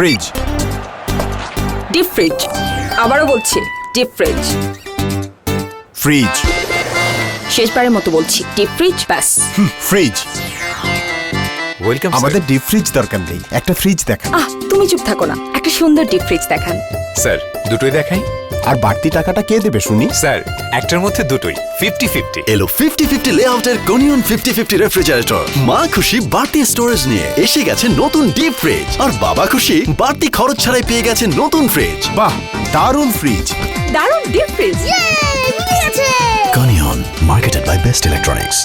Fridge. Deep fridge. আবারও বলছি deep fridge. Fridge. শেষবারের মতো বলছি ডিপ ফ্রিজ ব্যাস। ফ্রিজ। ওয়েলকাম। আমাদের ডিপ ফ্রিজ দরকার নেই, একটা ফ্রিজ দেখান। তুমি চুপ থাকো না, একটা সুন্দর ডিপ ফ্রিজ দেখান। স্যার দুটোই দেখাই। আর বাড়তি টাকাটা কে দেবে শুনি? স্যার একটার মধ্যে দুটোই 50-50। এলো 50-50 লেআউটের Conion 50-50 রেফ্রিজারেটর। মা খুশি বাড়তি স্টোরেজ নিয়ে এসে গেছে নতুন ডিপ ফ্রিজ, আর বাবা খুশি বাড়তি খরচ ছাড়াই পেয়ে গেছে নতুন ফ্রিজ। বাহ, দারুণ ফ্রিজ, দারুণ deep fridge. Conion, marketed by Best Electronics.